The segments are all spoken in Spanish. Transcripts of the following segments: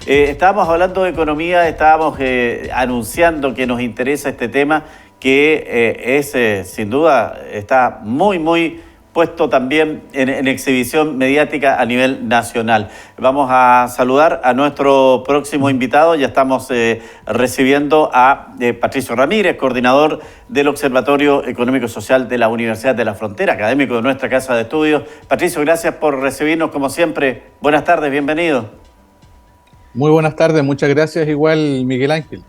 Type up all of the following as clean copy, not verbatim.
Estábamos hablando de economía, estábamos anunciando que nos interesa este tema, que sin duda, está muy puesto también en exhibición mediática a nivel nacional. Vamos a saludar a nuestro próximo invitado. Ya estamos recibiendo a Patricio Ramírez, coordinador del Observatorio Económico y Social de la Universidad de la Frontera, académico de nuestra casa de estudios. Patricio, gracias por recibirnos como siempre. Buenas tardes, bienvenido. Muy buenas tardes, muchas gracias, igual Miguel Ángel.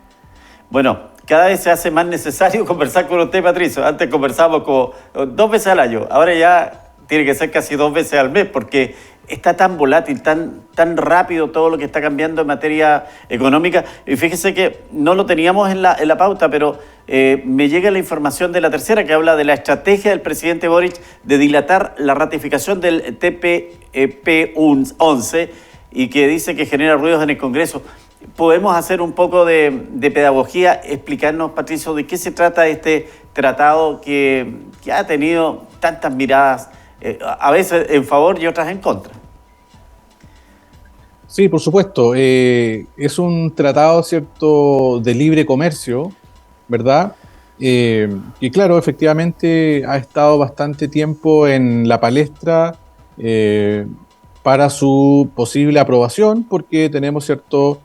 Bueno, cada vez se hace más necesario conversar con usted, Patricio. Antes conversábamos como 2 veces al año, ahora ya tiene que ser casi 2 veces al mes, porque está tan volátil, tan rápido todo lo que está cambiando en materia económica. Y fíjese que no lo teníamos en la pauta, pero me llega la información de La Tercera que habla de la estrategia del presidente Boric de dilatar la ratificación del TPP-11 y que dice que genera ruidos en el Congreso. ¿Podemos hacer un poco de pedagogía, explicarnos, Patricio, de qué se trata este tratado que ha tenido tantas miradas, a veces en favor y otras en contra? Sí, por supuesto. Es un tratado, ¿cierto?, de libre comercio, ¿verdad? Que claro, efectivamente ha estado bastante tiempo en la palestra para su posible aprobación, porque tenemos, ¿cierto?,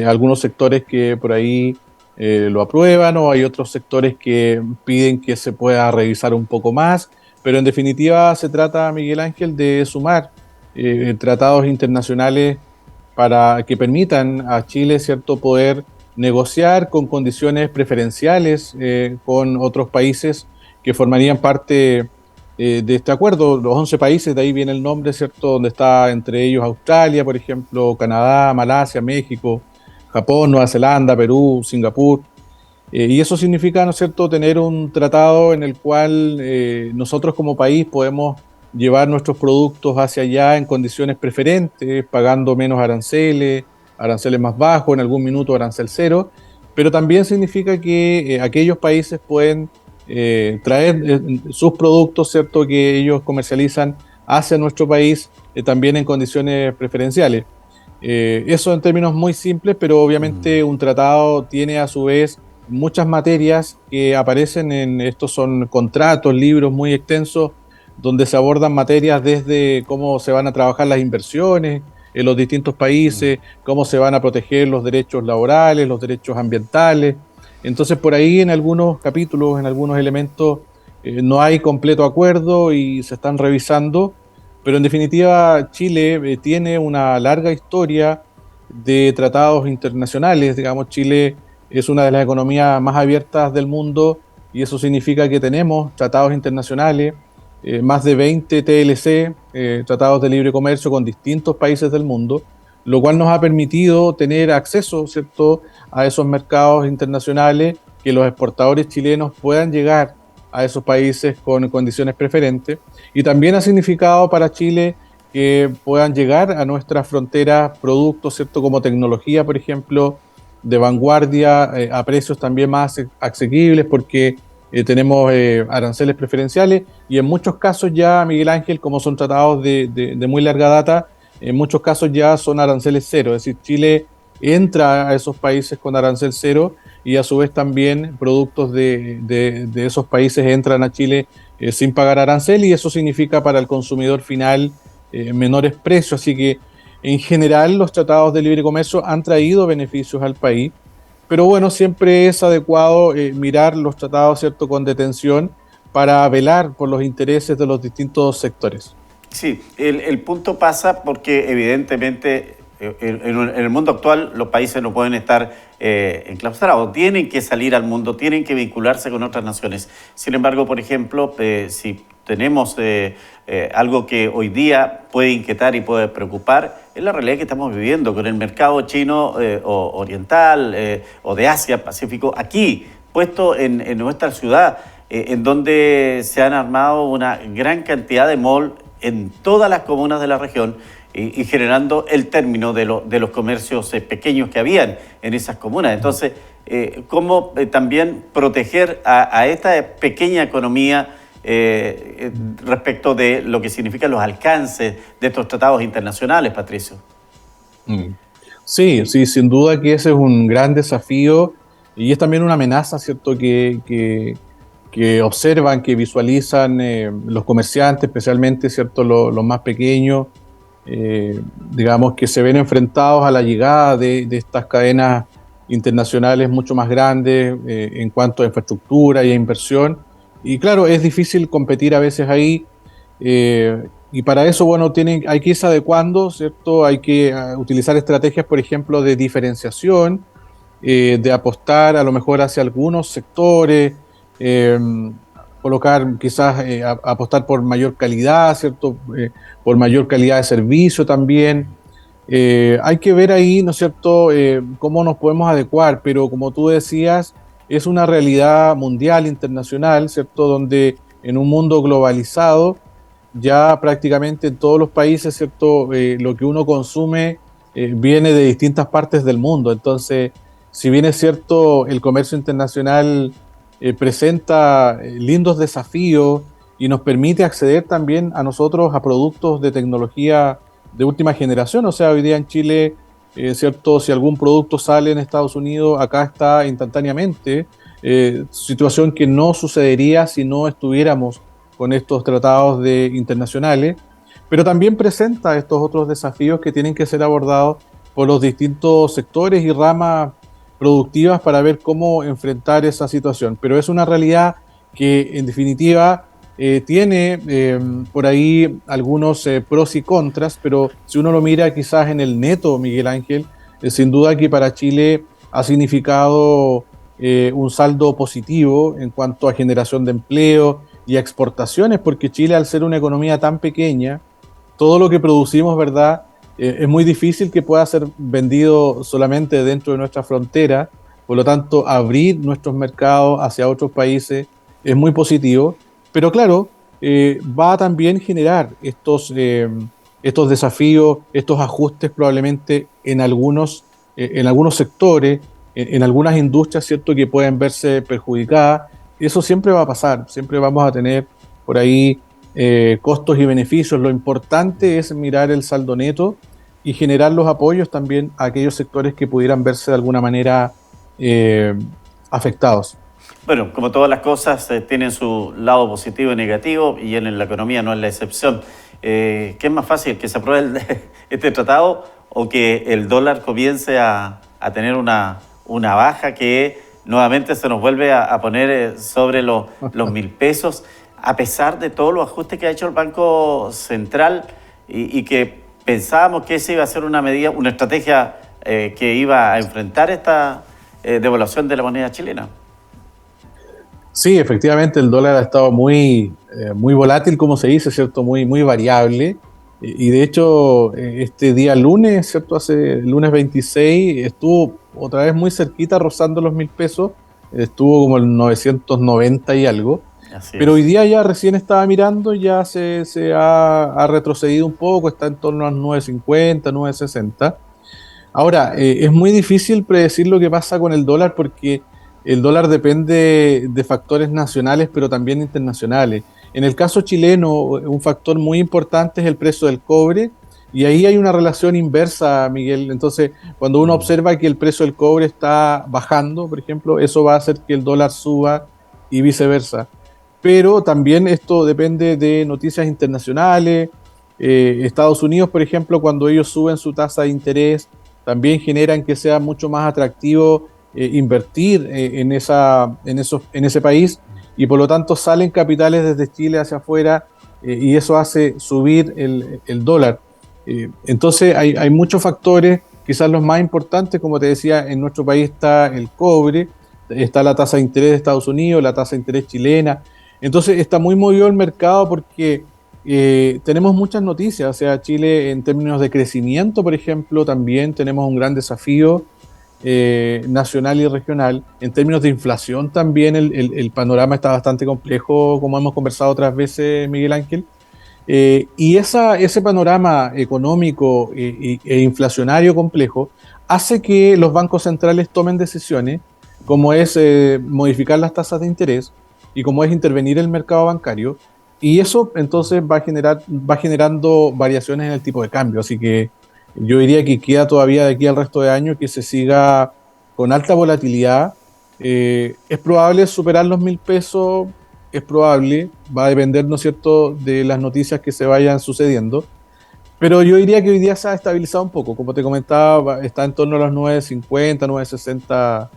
algunos sectores que por ahí lo aprueban, o hay otros sectores que piden que se pueda revisar un poco más, pero en definitiva se trata, Miguel Ángel, de sumar tratados internacionales para que permitan a Chile, ¿cierto?, poder negociar con condiciones preferenciales con otros países que formarían parte de este acuerdo. Los 11 países, de ahí viene el nombre, ¿cierto?, donde está entre ellos Australia, por ejemplo, Canadá, Malasia, México, Japón, Nueva Zelanda, Perú, Singapur. Y eso significa, ¿no es cierto?, tener un tratado en el cual nosotros como país podemos llevar nuestros productos hacia allá en condiciones preferentes, pagando menos aranceles, aranceles más bajos, en algún minuto arancel cero, pero también significa que aquellos países pueden traer sus productos, ¿cierto?, que ellos comercializan hacia nuestro país también en condiciones preferenciales. Eso en términos muy simples, pero obviamente un tratado tiene a su vez muchas materias que aparecen estos son contratos, libros muy extensos, donde se abordan materias desde cómo se van a trabajar las inversiones en los distintos países, cómo se van a proteger los derechos laborales, los derechos ambientales. Entonces, por ahí en algunos capítulos, en algunos elementos, no hay completo acuerdo y se están revisando, pero en definitiva Chile tiene una larga historia de tratados internacionales. Digamos, Chile es una de las economías más abiertas del mundo y eso significa que tenemos tratados internacionales, más de 20 TLC, tratados de libre comercio con distintos países del mundo, lo cual nos ha permitido tener acceso, ¿cierto?, a esos mercados internacionales, que los exportadores chilenos puedan llegar a esos países con condiciones preferentes, y también ha significado para Chile que puedan llegar a nuestras fronteras productos, ¿cierto?, como tecnología, por ejemplo, de vanguardia, a precios también más asequibles, porque tenemos aranceles preferenciales, y en muchos casos ya, Miguel Ángel, como son tratados de muy larga data, en muchos casos ya son aranceles cero, es decir, Chile entra a esos países con arancel cero, y a su vez también productos de esos países entran a Chile sin pagar arancel, y eso significa para el consumidor final menores precios. Así que en general los tratados de libre comercio han traído beneficios al país, pero bueno, siempre es adecuado mirar los tratados, ¿cierto?, con detención para velar por los intereses de los distintos sectores. Sí, el punto pasa porque evidentemente en el mundo actual los países no pueden estar enclaustrados, tienen que salir al mundo, tienen que vincularse con otras naciones. Sin embargo, por ejemplo, si tenemos algo que hoy día puede inquietar y puede preocupar, es la realidad que estamos viviendo con el mercado chino o oriental o de Asia, Pacífico, aquí, puesto en nuestra ciudad, en donde se han armado una gran cantidad de malls en todas las comunas de la región y generando el término de los comercios pequeños que habían en esas comunas. Entonces, ¿cómo también proteger a esta pequeña economía respecto de lo que significan los alcances de estos tratados internacionales, Patricio? Sí, sí, sin duda que ese es un gran desafío y es también una amenaza, ¿cierto? Que observan, que visualizan los comerciantes, especialmente, ¿cierto? Los más pequeños, digamos, que se ven enfrentados a la llegada de estas cadenas internacionales mucho más grandes en cuanto a infraestructura y a inversión. Y claro, es difícil competir a veces ahí. Y para eso, bueno, hay que irse adecuando, ¿cierto? Hay que utilizar estrategias, por ejemplo, de diferenciación, de apostar a lo mejor hacia algunos sectores, eh, colocar quizás, apostar por mayor calidad, ¿cierto? Por mayor calidad de servicio también. Hay que ver ahí, ¿no es cierto?, cómo nos podemos adecuar, pero como tú decías, es una realidad mundial, internacional, ¿cierto?, donde en un mundo globalizado, ya prácticamente en todos los países, ¿cierto? Lo que uno consume viene de distintas partes del mundo. Entonces, si bien es cierto, el comercio internacional presenta lindos desafíos y nos permite acceder también a nosotros a productos de tecnología de última generación. O sea, hoy día en Chile, ¿cierto? Si algún producto sale en Estados Unidos, acá está instantáneamente, situación que no sucedería si no estuviéramos con estos tratados internacionales, pero también presenta estos otros desafíos que tienen que ser abordados por los distintos sectores y ramas productivas para ver cómo enfrentar esa situación. Pero es una realidad que en definitiva tiene por ahí algunos pros y contras, pero si uno lo mira quizás en el neto, Miguel Ángel, sin duda que para Chile ha significado un saldo positivo en cuanto a generación de empleo y a exportaciones, porque Chile, al ser una economía tan pequeña, todo lo que producimos, ¿verdad? Es muy difícil que pueda ser vendido solamente dentro de nuestra frontera, por lo tanto, abrir nuestros mercados hacia otros países es muy positivo, pero claro, va a también generar estos desafíos, estos ajustes probablemente en algunos sectores, en algunas industrias, ¿cierto?, que pueden verse perjudicadas. Eso siempre va a pasar, siempre vamos a tener por ahí costos y beneficios. Lo importante es mirar el saldo neto y generar los apoyos también a aquellos sectores que pudieran verse de alguna manera eh, afectados. Bueno, como todas las cosas, tienen su lado positivo y negativo, y en la economía no es la excepción. ¿Qué es más fácil, que se apruebe este tratado o que el dólar comience a tener una baja que nuevamente se nos vuelve a poner sobre los 1.000 pesos, a pesar de todos los ajustes que ha hecho el Banco Central y que pensábamos que esa iba a ser una medida, una estrategia que iba a enfrentar esta devaluación de la moneda chilena? Sí, efectivamente el dólar ha estado muy volátil, como se dice, ¿cierto? Muy variable. Y de hecho, este día lunes, ¿cierto? Hace el lunes 26, estuvo otra vez muy cerquita, rozando los 1.000 pesos. Estuvo como el 990 y algo. Así Pero hoy es. día ya recién estaba mirando, ya ha retrocedido un poco, está en torno a 950, 960. Ahora, es muy difícil predecir lo que pasa con el dólar porque el dólar depende de factores nacionales, pero también internacionales. En el caso chileno, un factor muy importante es el precio del cobre, y ahí hay una relación inversa, Miguel. Entonces, cuando uno observa que el precio del cobre está bajando, por ejemplo, eso va a hacer que el dólar suba y viceversa. Pero también esto depende de noticias internacionales. Estados Unidos, por ejemplo, cuando ellos suben su tasa de interés, también generan que sea mucho más atractivo invertir en ese país, y por lo tanto salen capitales desde Chile hacia afuera, y eso hace subir el dólar. Entonces hay muchos factores, quizás los más importantes, como te decía, en nuestro país está el cobre, está la tasa de interés de Estados Unidos, la tasa de interés chilena. Entonces está muy movido el mercado porque tenemos muchas noticias. O sea, Chile en términos de crecimiento, por ejemplo, también tenemos un gran desafío nacional y regional. En términos de inflación también el panorama está bastante complejo, como hemos conversado otras veces, Miguel Ángel. Y ese panorama económico e inflacionario complejo hace que los bancos centrales tomen decisiones como es modificar las tasas de interés y como es intervenir el mercado bancario, y eso entonces va generando variaciones en el tipo de cambio. Así que Yo diría que queda todavía de aquí al resto de año que se siga con alta volatilidad. Es probable superar los 1.000 pesos, es probable, va a depender, ¿no es cierto?, de las noticias que se vayan sucediendo. Pero yo diría que hoy día se ha estabilizado un poco. Como te comentaba, está en torno a los 9.50, 9.60,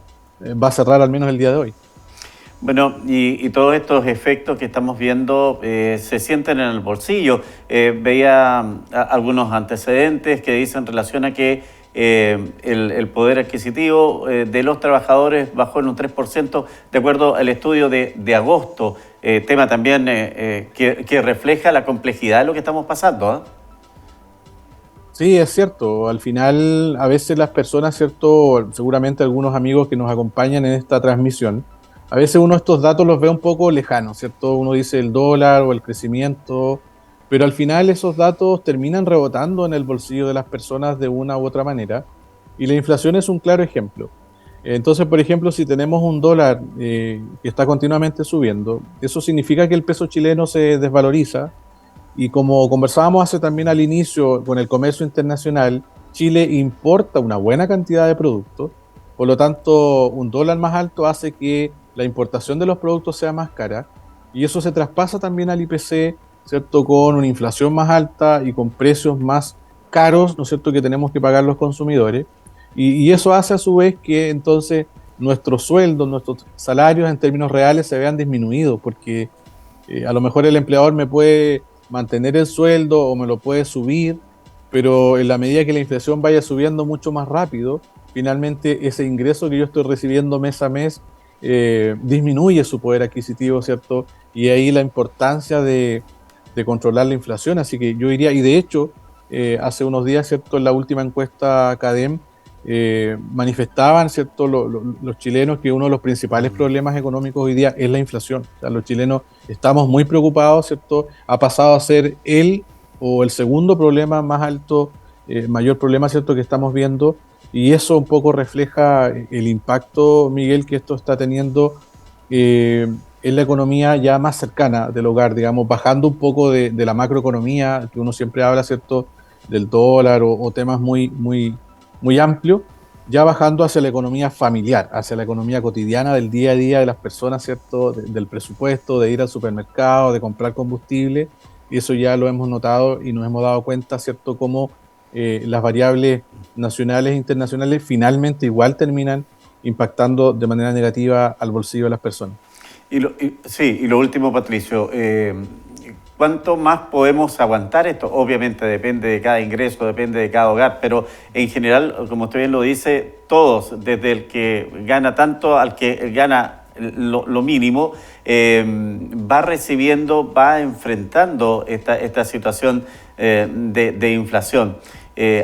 va a cerrar al menos el día de hoy. Bueno, y todos estos efectos que estamos viendo se sienten en el bolsillo. Veía algunos antecedentes que dicen en relación a que el poder adquisitivo de los trabajadores bajó en un 3% de acuerdo al estudio de agosto, tema también que refleja la complejidad de lo que estamos pasando, ¿ah? Sí, es cierto. Al final, a veces las personas, ¿cierto? Seguramente algunos amigos que nos acompañan en esta transmisión, a veces uno estos datos los ve un poco lejanos, ¿cierto? Uno dice el dólar o el crecimiento, pero al final esos datos terminan rebotando en el bolsillo de las personas de una u otra manera, y la inflación es un claro ejemplo. Entonces, por ejemplo, si tenemos un dólar que está continuamente subiendo, eso significa que el peso chileno se desvaloriza y como conversábamos hace también al inicio con el comercio internacional, Chile importa una buena cantidad de productos, por lo tanto un dólar más alto hace que la importación de los productos sea más cara y eso se traspasa también al IPC, ¿cierto? Con una inflación más alta y con precios más caros, ¿no es cierto?, que tenemos que pagar los consumidores y eso hace a su vez que entonces nuestros sueldos, nuestros salarios en términos reales se vean disminuidos porque a lo mejor el empleador me puede mantener el sueldo o me lo puede subir, pero en la medida que la inflación vaya subiendo mucho más rápido, finalmente ese ingreso que yo estoy recibiendo mes a mes disminuye su poder adquisitivo, ¿cierto? Y ahí la importancia de controlar la inflación. Así que yo diría, y de hecho, hace unos días, ¿cierto? En la última encuesta CADEM, manifestaban, ¿cierto?, los chilenos que uno de los principales problemas económicos hoy día es la inflación. O sea, los chilenos estamos muy preocupados, ¿cierto? Ha pasado a ser el o el segundo problema más alto, mayor problema, ¿cierto?, que estamos viendo. Y eso un poco refleja el impacto, Miguel, que esto está teniendo en la economía ya más cercana del hogar, digamos, bajando un poco de la macroeconomía, que uno siempre habla, ¿cierto?, del dólar o temas muy amplios, ya bajando hacia la economía familiar, hacia la economía cotidiana del día a día de las personas, ¿cierto? Del presupuesto, de ir al supermercado, de comprar combustible, y eso ya lo hemos notado y nos hemos dado cuenta, ¿cierto?, cómo las variables nacionales e internacionales finalmente igual terminan impactando de manera negativa al bolsillo de las personas. Sí, y lo último, Patricio, ¿cuánto más podemos aguantar esto? Obviamente depende de cada ingreso, depende de cada hogar, pero en general, como usted bien lo dice, todos, desde el que gana tanto al que gana lo mínimo, va recibiendo, va enfrentando esta situación de inflación.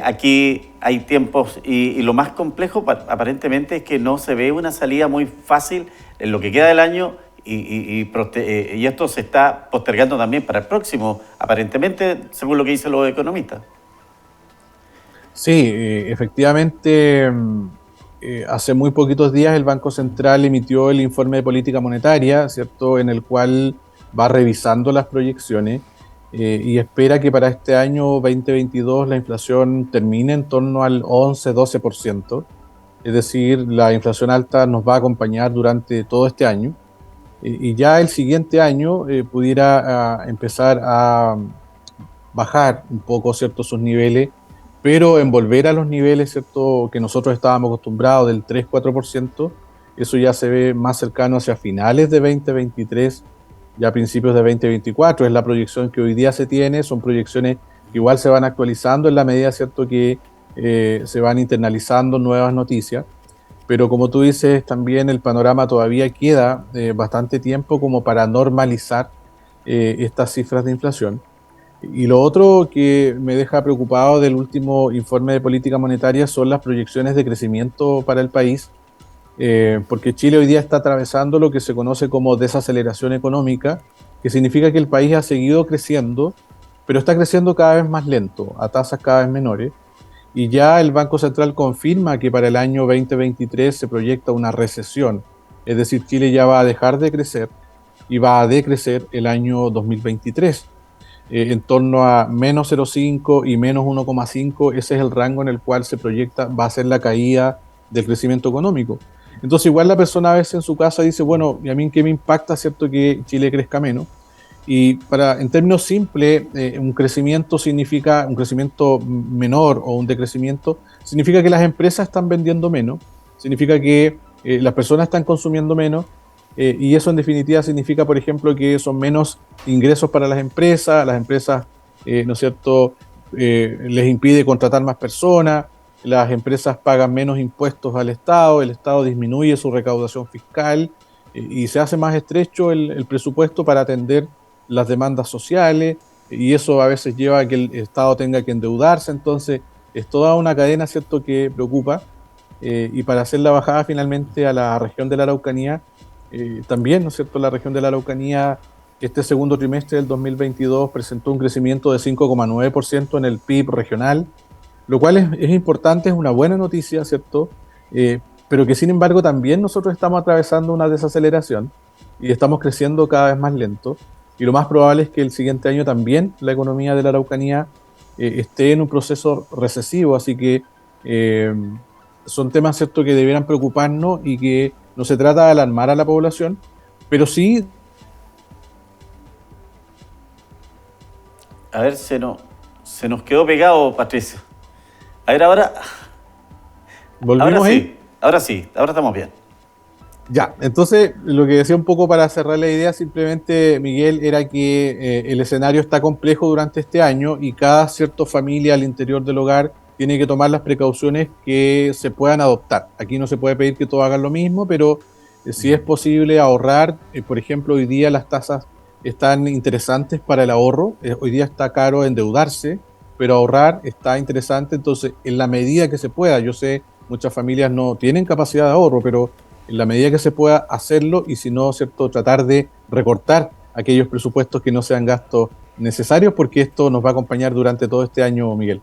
Aquí hay tiempos y lo más complejo aparentemente es que no se ve una salida muy fácil en lo que queda del año y esto se está postergando también para el próximo, aparentemente, según lo que dicen los economistas. Sí, efectivamente, hace muy poquitos días el Banco Central emitió el informe de política monetaria, ¿cierto?, en el cual va revisando las proyecciones y espera que para este año 2022 la inflación termine en torno al 11-12%. Es decir, la inflación alta nos va a acompañar durante todo este año y ya el siguiente año pudiera empezar a bajar un poco, ¿cierto?, sus niveles, pero en volver a los niveles, ¿cierto?, que nosotros estábamos acostumbrados del 3-4%, eso ya se ve más cercano hacia finales de 2023, ya a principios de 2024, es la proyección que hoy día se tiene, son proyecciones que igual se van actualizando en la medida, ¿cierto?, que se van internalizando nuevas noticias, pero como tú dices, también el panorama todavía queda bastante tiempo como para normalizar estas cifras de inflación. Y lo otro que me deja preocupado del último informe de política monetaria son las proyecciones de crecimiento para el país, porque Chile hoy día está atravesando lo que se conoce como desaceleración económica, que significa que el país ha seguido creciendo, pero está creciendo cada vez más lento, a tasas cada vez menores, y ya el Banco Central confirma que para el año 2023 se proyecta una recesión, es decir, Chile ya va a dejar de crecer y va a decrecer el año 2023. en torno a menos 0,5 y menos 1,5, ese es el rango en el cual se proyecta va a ser la caída del crecimiento económico. Entonces igual la persona a veces en su casa dice, bueno, ¿y a mí qué me impacta, cierto, que Chile crezca menos? Y en términos simples, un crecimiento significa un crecimiento menor o un decrecimiento, significa que las empresas están vendiendo menos, significa que las personas están consumiendo menos, y eso en definitiva significa, por ejemplo, que son menos ingresos para las empresas, ¿no es cierto?, les impide contratar más personas, las empresas pagan menos impuestos al Estado, el Estado disminuye su recaudación fiscal, y se hace más estrecho el presupuesto para atender las demandas sociales, y eso a veces lleva a que el Estado tenga que endeudarse. Entonces es toda una cadena, ¿cierto?, que preocupa, y para hacer la bajada finalmente a la región de la Araucanía, también, ¿no es cierto?, la región de la Araucanía este segundo trimestre del 2022 presentó un crecimiento de 5,9% en el PIB regional, lo cual es importante, es una buena noticia, ¿cierto? Pero que sin embargo también nosotros estamos atravesando una desaceleración y estamos creciendo cada vez más lento, y lo más probable es que el siguiente año también la economía de la Araucanía esté en un proceso recesivo, así que son temas, ¿cierto?, que debieran preocuparnos, y que no se trata de alarmar a la población, pero sí. A ver, se nos quedó pegado, Patricio. A ver, ¿Volvimos ahí? Ahora sí, ahora estamos bien. Ya, entonces lo que decía un poco para cerrar la idea simplemente, Miguel, era que el escenario está complejo durante este año, y cada cierta familia al interior del hogar tiene que tomar las precauciones que se puedan adoptar. Aquí no se puede pedir que todos hagan lo mismo, pero sí es posible ahorrar. Por ejemplo, hoy día las tasas están interesantes para el ahorro. Hoy día está caro endeudarse, pero ahorrar está interesante. Entonces, en la medida que se pueda, yo sé, muchas familias no tienen capacidad de ahorro, pero en la medida que se pueda hacerlo, y si no, ¿cierto?, tratar de recortar aquellos presupuestos que no sean gastos necesarios, porque esto nos va a acompañar durante todo este año, Miguel.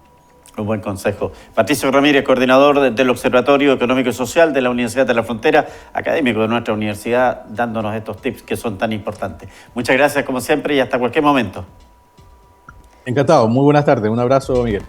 Un buen consejo. Patricio Ramírez, coordinador del Observatorio Económico y Social de la Universidad de la Frontera, académico de nuestra universidad, dándonos estos tips que son tan importantes. Muchas gracias, como siempre, y hasta cualquier momento. Encantado, muy buenas tardes, un abrazo, Miguel.